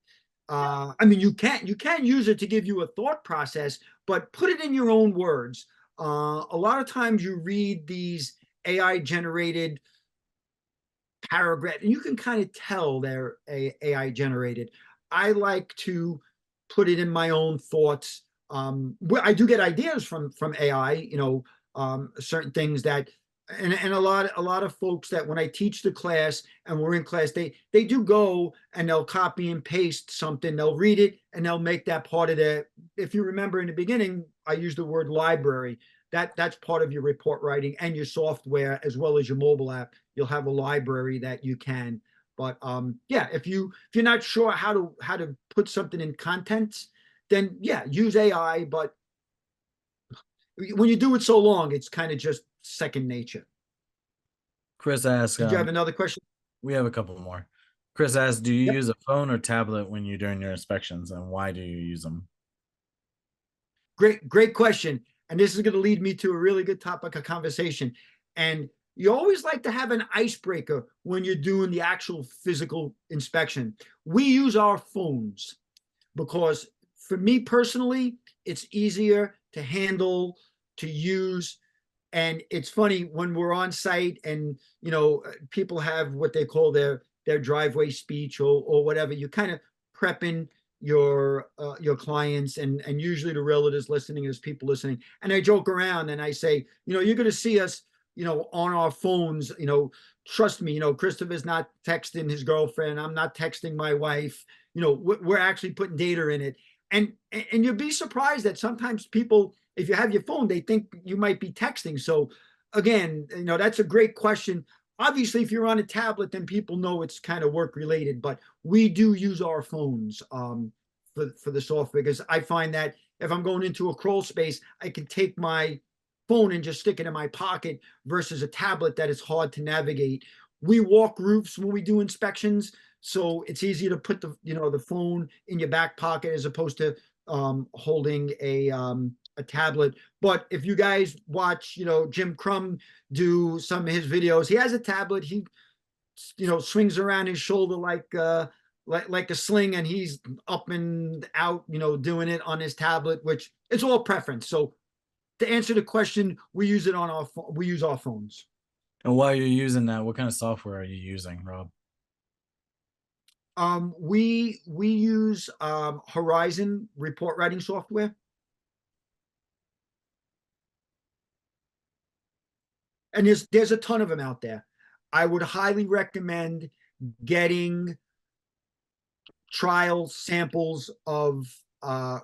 I mean, you can use it to give you a thought process, but put it in your own words. A lot of times you read these AI generated paragraph, and you can kind of tell they're AI generated. I like to put it in my own thoughts. I do get ideas from AI, certain things that, and a lot of folks that when I teach the class and we're in class, they do go and they'll copy and paste something, they'll read it and they'll make that part of the. If you remember in the beginning, I used the word library. That's part of your report writing and your software as well as your mobile app. You'll have a library that you can. But yeah, if you're not sure how to put something in contents, then yeah, use AI. But when you do it so long, it's kind of just second nature. Chris asks, Did you have another question? we have a couple more. Chris asks, do you Yep. use a phone or tablet when you're doing your inspections, and why do you use them? Great question. And this is going to lead me to a really good topic of conversation. And you always like to have an icebreaker when you're doing the actual physical inspection. We use our phones because for me personally, it's easier to handle, to use. And it's funny when we're on site and people have what they call their driveway speech or whatever. You kind of prepping your clients, and usually the realtors listening, there's people listening, and I joke around and I say, you're going to see us, on our phones. Trust me, Christopher's not texting his girlfriend. I'm not texting my wife. We're actually putting data in it, and you'll be surprised that sometimes people, if you have your phone, they think you might be texting. So again, that's a great question. Obviously, if you're on a tablet, then people know it's kind of work related, but we do use our phones for the software, because I find that if I'm going into a crawl space, I can take my phone and just stick it in my pocket versus a tablet that is hard to navigate. We walk roofs when we do inspections, so it's easier to put the phone in your back pocket as opposed to holding a tablet. But if you guys watch, Jim Crum do some of his videos, he has a tablet. He, swings around his shoulder like a sling, and he's up and out, doing it on his tablet, which it's all preference. So to answer the question, we use our phones. And while you're using that, what kind of software are you using, Rob? We use Horizon report writing software. And there's a ton of them out there. I would highly recommend getting trial samples of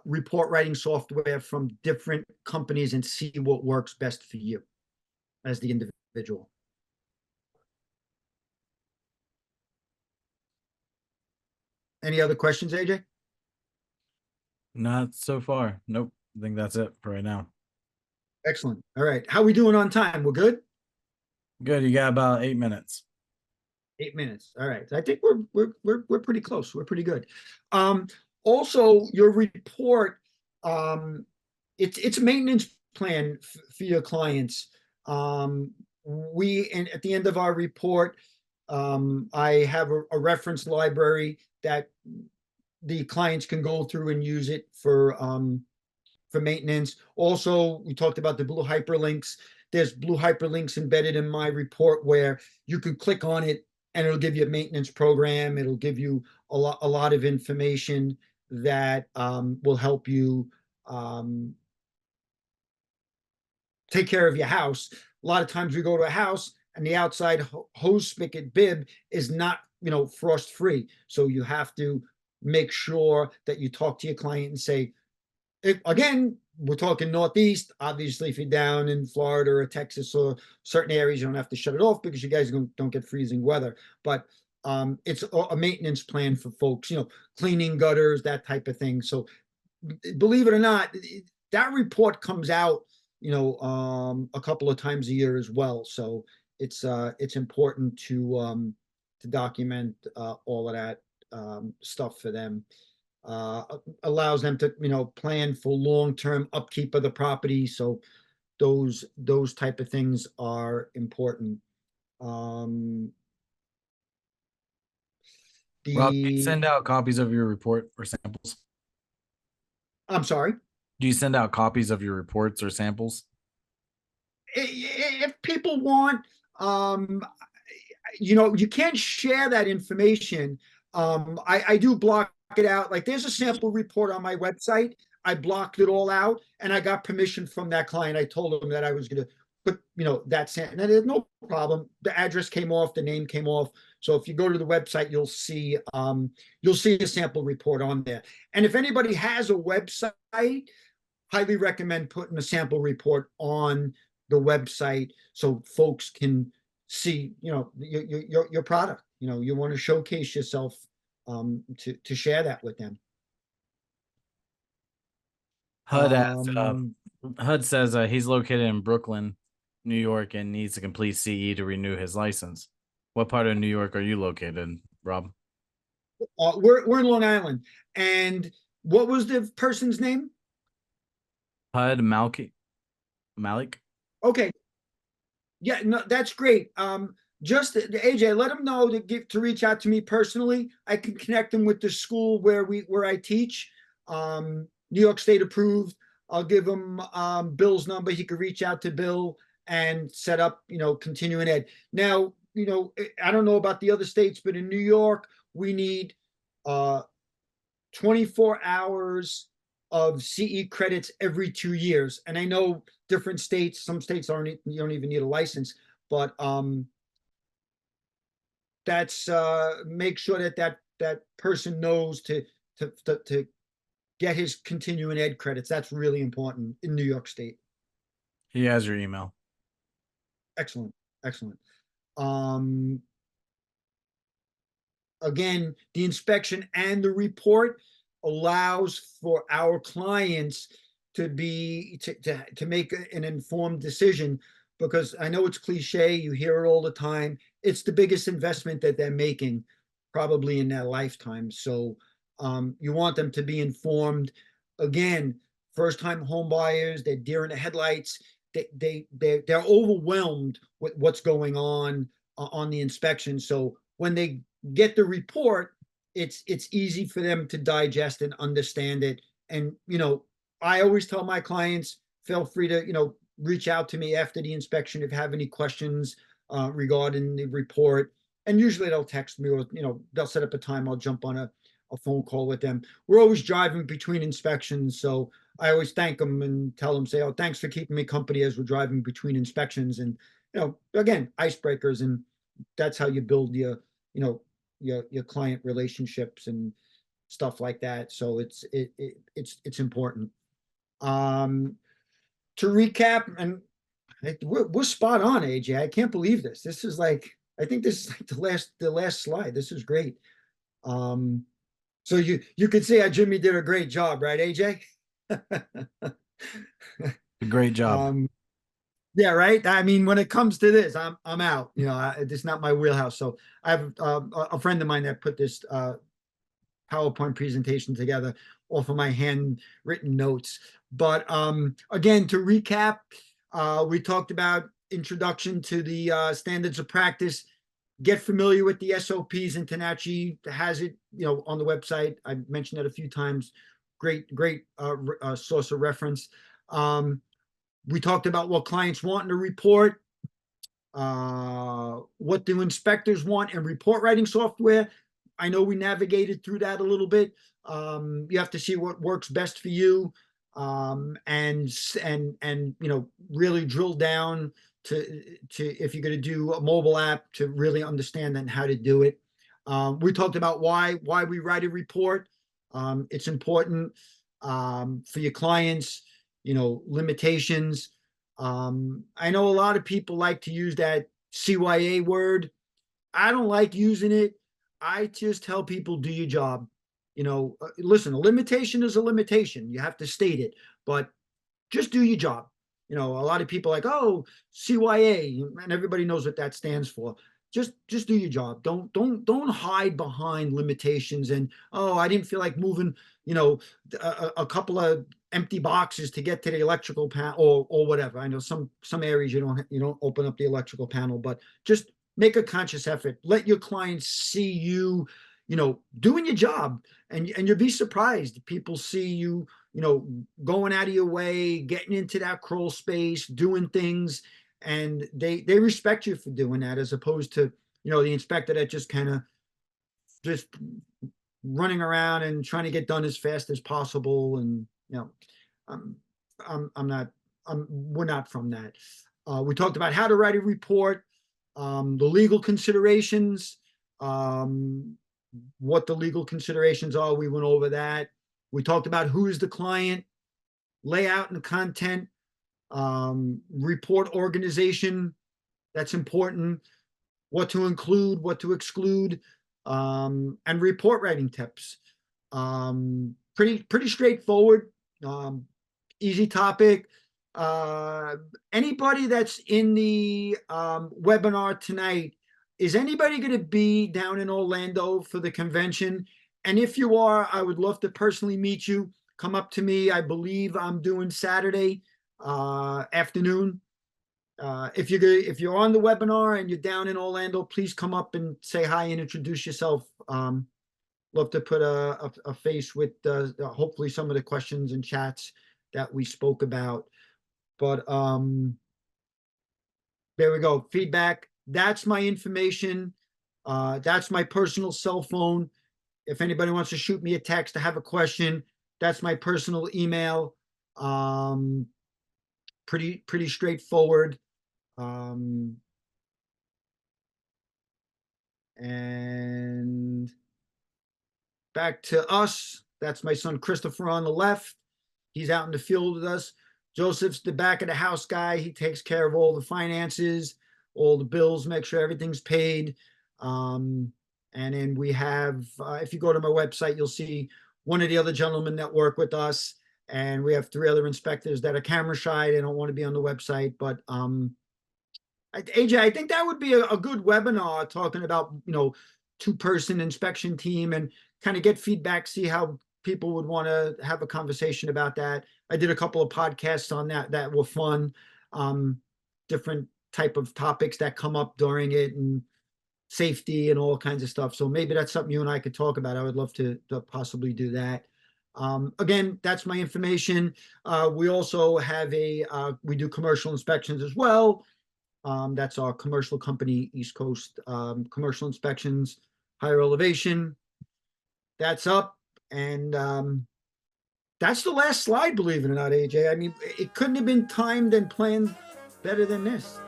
report writing software from different companies and see what works best for you as the individual. Any other questions, AJ? Not so far. Nope. I think that's it for right now. Excellent. All right. How we doing on time? We're good? Good. You got about 8 minutes. 8 minutes. All right. I think we're pretty close. We're pretty good. Also, your report, it's a maintenance plan for your clients. And at the end of our report, I have a reference library that the clients can go through and use it for maintenance. Also, we talked about the blue hyperlinks. There's blue hyperlinks embedded in my report where you can click on it and it'll give you a maintenance program. It'll give you a lot of information that will help you take care of your house. A lot of times we go to a house and the outside hose spigot bib is not, frost free. So you have to make sure that you talk to your client and say, again, we're talking Northeast. Obviously, if you're down in Florida or Texas or certain areas, you don't have to shut it off because you guys don't get freezing weather. But it's a maintenance plan for folks, cleaning gutters, that type of thing. So believe it or not, that report comes out, a couple of times a year as well. So it's important to document all of that stuff for them. Allows them to plan for long-term upkeep of the property. So those type of things are important. Rob, do you The send out copies of your report or samples? I'm sorry. Do you send out copies of your reports or samples? If people want, you can't share that information. I do block it out. Like there's a sample report on my website. I blocked it all out, and I got permission from that client. I told them that I was going to put, that sample. And there's no problem. The address came off, the name came off. So if you go to the website, you'll see a sample report on there. And if anybody has a website, highly recommend putting a sample report on the website so folks can see, your product. You want to showcase yourself to share that with them. HUD asked, Um, HUD says he's located in Brooklyn, New York, and needs to complete CE to renew his license. What part of New York are you located, Rob? we're in Long Island. And what was the person's name? HUD Malik. Okay. Yeah, no, that's great. Just AJ, let them know to reach out to me personally. I can connect them with the school where I teach. New York State approved. I'll give him Bill's number. He could reach out to Bill and set up, continuing ed. Now, I don't know about the other states, but in New York, we need uh 24 hours of CE credits every 2 years. And I know different states, some states aren't, you don't even need a license, but that's make sure that person knows to get his continuing ed credits. That's really important in New York State. He has your email. Excellent, excellent. Um, Again, the inspection and the report allows for our clients to make an informed decision, because I know it's cliche, you hear it all the time. It's the biggest investment that they're making probably in their lifetime. So you want them to be informed. Again, first time home buyers, they're deer in the headlights. They're overwhelmed with what's going on the inspection. So when they get the report, it's easy for them to digest and understand it. And I always tell my clients, feel free to reach out to me after the inspection if you have any questions regarding the report. And usually they'll text me, or they'll set up a time. I'll jump on a phone call with them. We're always driving between inspections, so I always thank them and tell them, say, oh, thanks for keeping me company as we're driving between inspections. And again, icebreakers, and that's how you build your client relationships and stuff like that. So it's important. To recap, and we're spot on, AJ. I can't believe this. This is like, I think this is like the last slide. This is great. So you could see how Jimmy did a great job, right, AJ? Great job. Yeah, right. I mean, when it comes to this, I'm out. This is not my wheelhouse. So I have a friend of mine that put this PowerPoint presentation together off of my handwritten notes. But again, to recap, we talked about introduction to the standards of practice. Get familiar with the SOPs. InterNACHI has it, on the website. I mentioned that a few times. Great source of reference. We talked about what clients want in a report, what do inspectors want in report writing software. I know we navigated through that a little bit. You have to see what works best for you, and really drill down to if you're going to do a mobile app, to really understand and how to do it. We talked about why we write a report. It's important for your clients. Limitations. I know a lot of people like to use that CYA word. I don't like using it. I just tell people, do your job. Listen, a limitation is a limitation. You have to state it, but just do your job. A lot of people are like, oh, CYA, and everybody knows what that stands for. Just do your job. Don't hide behind limitations and, oh, I didn't feel like moving, a couple of empty boxes to get to the electrical panel, or whatever. I know some areas you don't open up the electrical panel, but just make a conscious effort. Let your clients see you, doing your job, and you'll be surprised. People see you, going out of your way, getting into that crawl space, doing things, and they respect you for doing that, as opposed to the inspector that just kind of just running around and trying to get done as fast as possible. And I'm I'm not we're not from that. We talked about how to write a report, the legal considerations, what the legal considerations are. We went over that. We talked about who is the client, layout and content, report organization. That's important. What to include, what to exclude, and report writing tips. Pretty straightforward. Easy topic. Anybody that's in the webinar tonight, is anybody going to be down in Orlando for the convention? And if you are, I would love to personally meet you. Come up to me. I believe I'm doing Saturday afternoon if you're on the webinar and you're down in Orlando, please come up and say hi and introduce yourself. Love to put a face with hopefully some of the questions and chats that we spoke about. But there we go. Feedback. That's my information. That's my personal cell phone. If anybody wants to shoot me a text to have a question, that's my personal email. Pretty straightforward. And back to us. That's my son Christopher on the left. He's out in the field with us. Joseph's the back of the house guy. He takes care of all the finances, all the bills, make sure everything's paid. And then we have, if you go to my website, you'll see one of the other gentlemen that work with us. And we have 3 other inspectors that are camera shy. They don't want to be on the website. But AJ, I think that would be a good webinar talking about, 2-person inspection team and kind of get feedback, see how people would want to have a conversation about that. I did a couple of podcasts on that were fun. Different type of topics that come up during it and safety and all kinds of stuff. So maybe that's something you and I could talk about. I would love to possibly do that. Again, that's my information. We also have we do commercial inspections as well. That's our commercial company, East Coast Commercial Inspections, higher elevation. That's up. And that's the last slide, believe it or not, AJ. I mean, it couldn't have been timed and planned better than this.